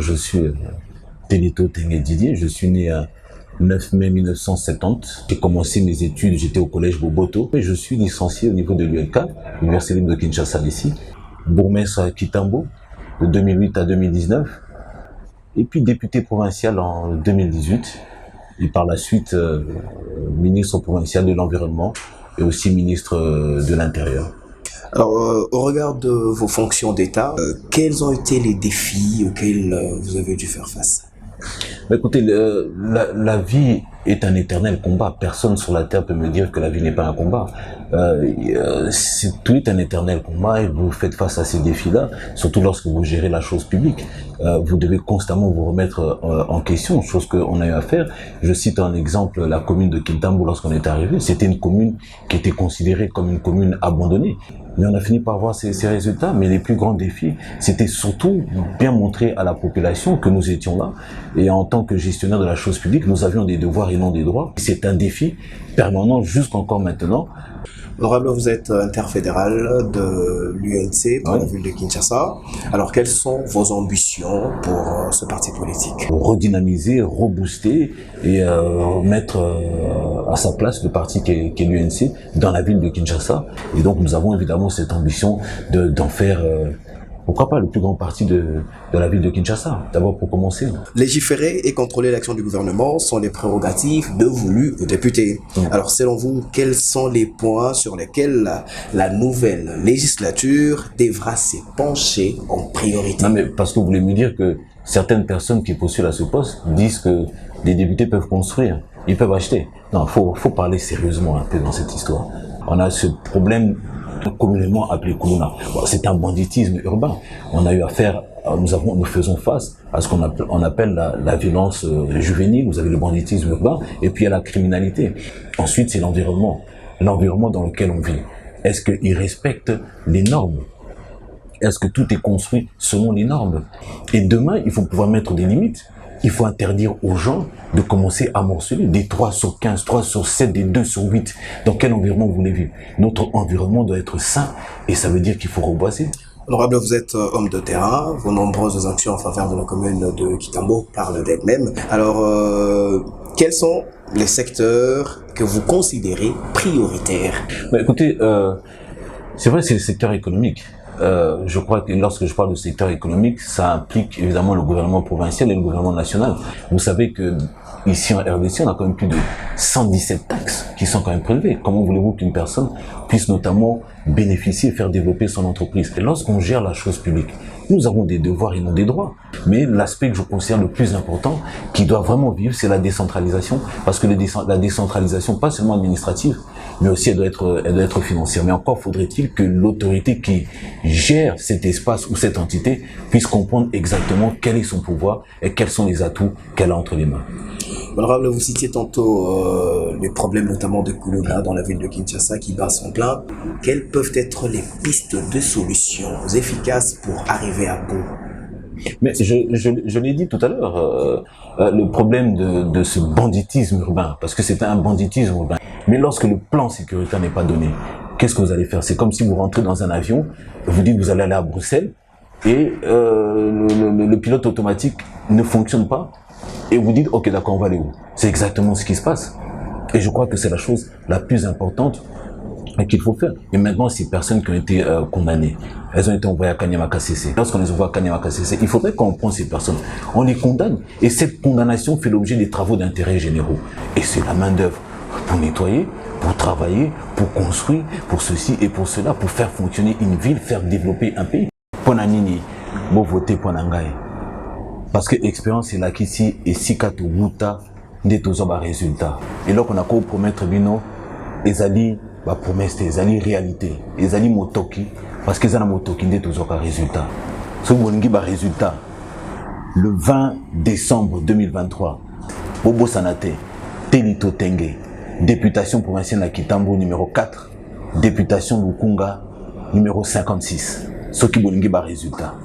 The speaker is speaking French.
je suis Telito Tengue Didier, je suis né à 9 mai 1970. J'ai commencé mes études, j'étais au collège Boboto. Et je suis licencié au niveau de l'ULK, l'Université libre de Kinshasa ici. Bourgmestre à Kitambo, de 2008 à 2019. Et puis député provincial en 2018. Et par la suite, ministre provincial de l'Environnement et aussi ministre de l'Intérieur. Alors, au regard de vos fonctions d'État, quels ont été les défis auxquels vous avez dû faire face? Écoutez, la vie est un éternel combat. Personne sur la terre peut me dire que la vie n'est pas un combat. Tout est un éternel combat et vous faites face à ces défis-là, surtout lorsque vous gérez la chose publique. Vous devez constamment vous remettre en question, chose qu'on a eu à faire. Je cite un exemple, la commune de Kintambo lorsqu'on est arrivé. C'était une commune qui était considérée comme une commune abandonnée. Mais on a fini par voir ces résultats. Mais les plus grands défis, c'était surtout bien montrer à la population que nous étions là. Et en tant que gestionnaire de la chose publique, nous avions des devoirs et non des droits. C'est un défi permanent jusqu'encore maintenant. Honorable, vous êtes interfédéral de l'UNC pour la ville de Kinshasa. Alors, quelles sont vos ambitions pour ce parti politique? Redynamiser, rebooster et mettre à sa place le parti qui est l'UNC dans la ville de Kinshasa. Et donc, nous avons évidemment cette ambition d'en faire... pourquoi pas le plus grand parti de la ville de Kinshasa, d'abord pour commencer. Légiférer et contrôler l'action du gouvernement sont les prérogatives devolues aux députés. Alors selon vous, quels sont les points sur lesquels la nouvelle législature devra se pencher en priorité? Non mais parce que vous voulez me dire que certaines personnes qui postulent à ce poste disent que les députés peuvent construire, ils peuvent acheter. Non, faut parler sérieusement un peu dans cette histoire. On a ce problème communément appelé Kuluna. Bon, c'est un banditisme urbain. On a eu affaire, nous faisons face à ce qu'on appelle la violence juvénile. Vous avez le banditisme urbain et puis il y a la criminalité. Ensuite, c'est l'environnement dans lequel on vit. Est-ce qu'il respecte les normes? Est-ce que tout est construit selon les normes? Et demain, il faut pouvoir mettre des limites. Il faut interdire aux gens de commencer à morceler des 3 sur 15, 3 sur 7, des 2 sur 8. Dans quel environnement vous voulez vivre? Notre environnement doit être sain et ça veut dire qu'il faut reboiser. Honorable, vous êtes homme de terrain. Vos nombreuses actions en faveur de la commune de Kitambo parlent d'elles-mêmes. Alors, quels sont les secteurs que vous considérez prioritaires? Écoutez, c'est vrai, c'est le secteur économique. Je crois que lorsque je parle de secteur économique, ça implique évidemment le gouvernement provincial et le gouvernement national. Vous savez que ici en RDC, on a quand même plus de 117 taxes qui sont quand même prélevées. Comment voulez-vous qu'une personne puisse notamment bénéficier et faire développer son entreprise? Et lorsqu'on gère la chose publique, nous avons des devoirs et non des droits. Mais l'aspect que je considère le plus important, qui doit vraiment vivre, c'est la décentralisation. Parce que la décentralisation, pas seulement administrative, mais aussi elle doit être financière. Mais encore faudrait-il que l'autorité qui gère cet espace ou cette entité puisse comprendre exactement quel est son pouvoir et quels sont les atouts qu'elle a entre les mains. Honorable, vous citiez tantôt les problèmes notamment de Kuluna dans la ville de Kinshasa qui bat son plein. Quelles peuvent être les pistes de solutions efficaces pour arriver à bout? Mais je l'ai dit tout à l'heure, le problème de ce banditisme urbain, parce que c'est un banditisme urbain. Mais lorsque le plan sécuritaire n'est pas donné, qu'est-ce que vous allez faire? C'est comme si vous rentrez dans un avion, vous dites que vous allez aller à Bruxelles, et le pilote automatique ne fonctionne pas, et vous dites, ok d'accord, on va aller où? C'est exactement ce qui se passe. Et je crois que c'est la chose la plus importante qu'il faut faire. Et maintenant, ces personnes qui ont été condamnées, elles ont été envoyées à Kanyama KCC. Lorsqu'on les envoie à Kanyama KCC, il faudrait qu'on prenne ces personnes, on les condamne. Et cette condamnation fait l'objet des travaux d'intérêt généraux. Et c'est la main d'œuvre pour nettoyer, pour travailler, pour construire, pour ceci et pour cela, pour faire fonctionner une ville, faire développer un pays. Ponanini, bon voter Ponangai. Parce que l'expérience est là qu'ici, et si kato wuta, n'est toujours pas résultat. Et là, on a qu'à promettre bino, ezali, ba promesse, ezali réalité, ezali motoki, parce que ezali motoki n'est toujours pas résultat. Ce qui ba résultat, le 20 décembre 2023, Bobo Sanate, Telito Tengue, députation provinciale à Kitambo numéro 4, députation Lukunga numéro 56. Ce qui ba résultat.